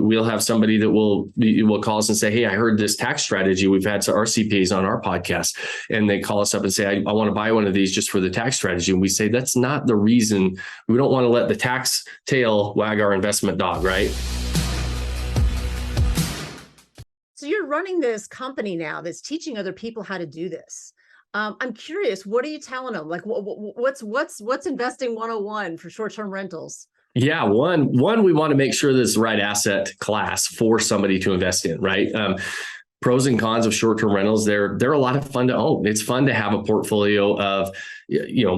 we'll have somebody that will call us and say, hey, I heard this tax strategy. We've had some RCPs on our podcast, and they call us up and say, I want to buy one of these just for the tax strategy. And we say, that's not the reason. We don't want to let the tax tail wag our investment dog, right? So you're running this company now that's teaching other people how to do this. I'm curious, what are you telling them? Like, what's investing 101 for short-term rentals? Yeah, one, we want to make sure this is the right asset class for somebody to invest in, right? Pros and cons of short-term rentals, they're a lot of fun to own. It's fun to have a portfolio of,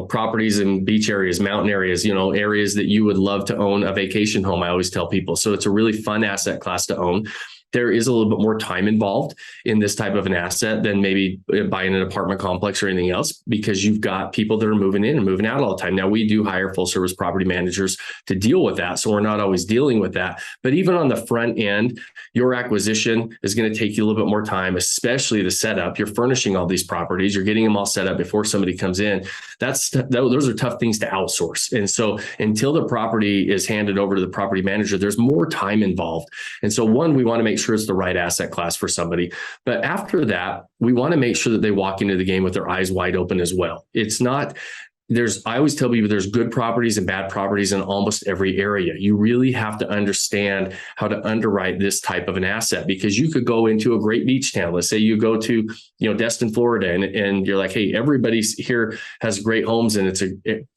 properties in beach areas, mountain areas, areas that you would love to own a vacation home. I always tell people. So it's a really fun asset class to own. There is a little bit more time involved in this type of an asset than maybe buying an apartment complex or anything else, because you've got people that are moving in and moving out all the time. Now, we do hire full service property managers to deal with that, so we're not always dealing with that. But even on the front end, your acquisition is going to take you a little bit more time, especially the setup. You're furnishing all these properties. You're getting them all set up before somebody comes in. Those are tough things to outsource. And so until the property is handed over to the property manager, there's more time involved. And so one, we want to make sure it's the right asset class for somebody. But after that, we want to make sure that they walk into the game with their eyes wide open as well. It's not, I always tell people there's good properties and bad properties in almost every area. You really have to understand how to underwrite this type of an asset, because you could go into a great beach town. Let's say you go to, Destin, Florida, and you're like, hey, everybody's here has great homes and it's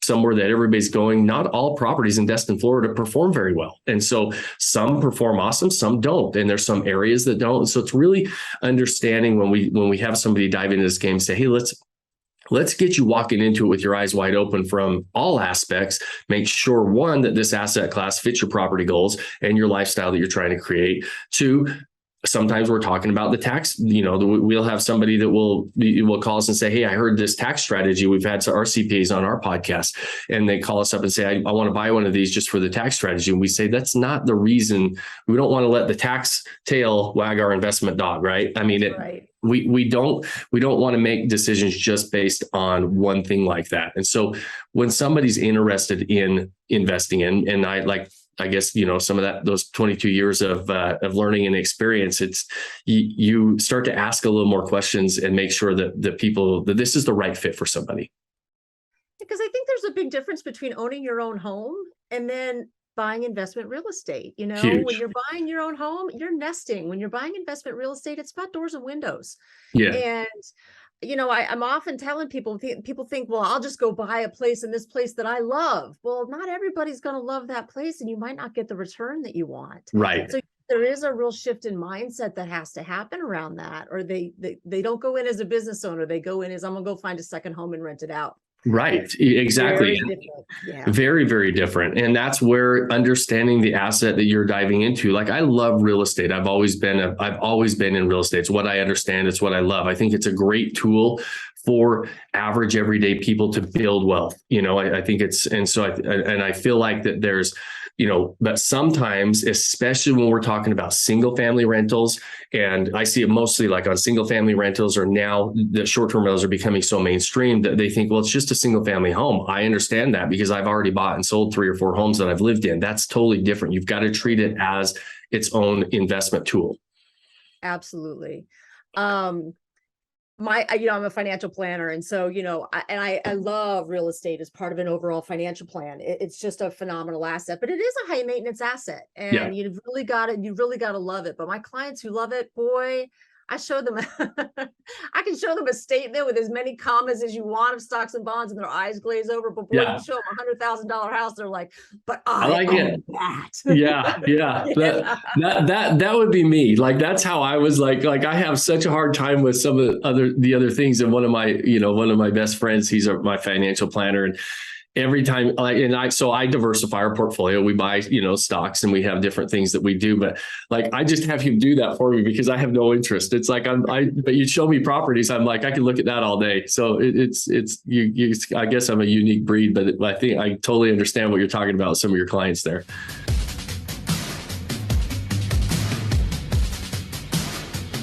somewhere that everybody's going. Not all properties in Destin, Florida perform very well. And so some perform awesome, some don't. And there's some areas that don't. And so it's really understanding when we have somebody dive into this game and say, hey, let's get you walking into it with your eyes wide open from all aspects. Make sure, one, that this asset class fits your property goals and your lifestyle that you're trying to create. Two, sometimes we're talking about the tax, we'll have somebody that will call us and say, hey, I heard this tax strategy. We've had some RCPs on our podcast, and they call us up and say, I want to buy one of these just for the tax strategy. And we say, that's not the reason. We don't want to let the tax tail wag our investment dog, right? I mean, right. We don't want to make decisions just based on one thing like that. And so when somebody's interested in investing in, and I guess, some of those 22 years of learning and experience, it's you start to ask a little more questions and make sure that that this is the right fit for somebody. Because I think there's a big difference between owning your own home and then buying investment real estate. Huge. When you're buying your own home, you're nesting. When you're buying investment real estate, it's about doors and windows. Yeah. And I'm often telling people think, well, I'll just go buy a place in this place that I love. Well, not everybody's going to love that place, and you might not get the return that you want. Right. So there is a real shift in mindset that has to happen around that, or they don't go in as a business owner. They go in as, I'm going to go find a second home and rent it out. Right. Exactly. Very different. Yeah. Very, very different. And that's where understanding the asset that you're diving into. Like, I love real estate. I've always been in real estate. It's what I understand. It's what I love. I think it's a great tool for average everyday people to build wealth. I think I feel like that there's, but sometimes, especially when we're talking about single family rentals, and I see it mostly like on single family rentals, or now the short-term rentals are becoming so mainstream that they think, well, it's just a single family home. I understand that because I've already bought and sold 3 or 4 homes that I've lived in. That's totally different. You've got to treat it as its own investment tool. Absolutely. I'm a financial planner. And so, I love real estate as part of an overall financial plan. It's just a phenomenal asset, but it is a high maintenance asset, and you've really got to love it. But my clients who love it, boy, I show them, I can show them a statement with as many commas as you want of stocks and bonds, and their eyes glaze over. But boy, you show them $100,000 house, they're like, but I like it. That. Yeah. That would be me. Like, that's how I was like I have such a hard time with some of the other things. And one of my best friends, he's my financial planner, and every time, so I diversify our portfolio. We buy, stocks, and we have different things that we do. But I just have him do that for me because I have no interest. It's like but you show me properties, I'm like, I can look at that all day. So it's I guess I'm a unique breed, but I think I totally understand what you're talking about with some of your clients there.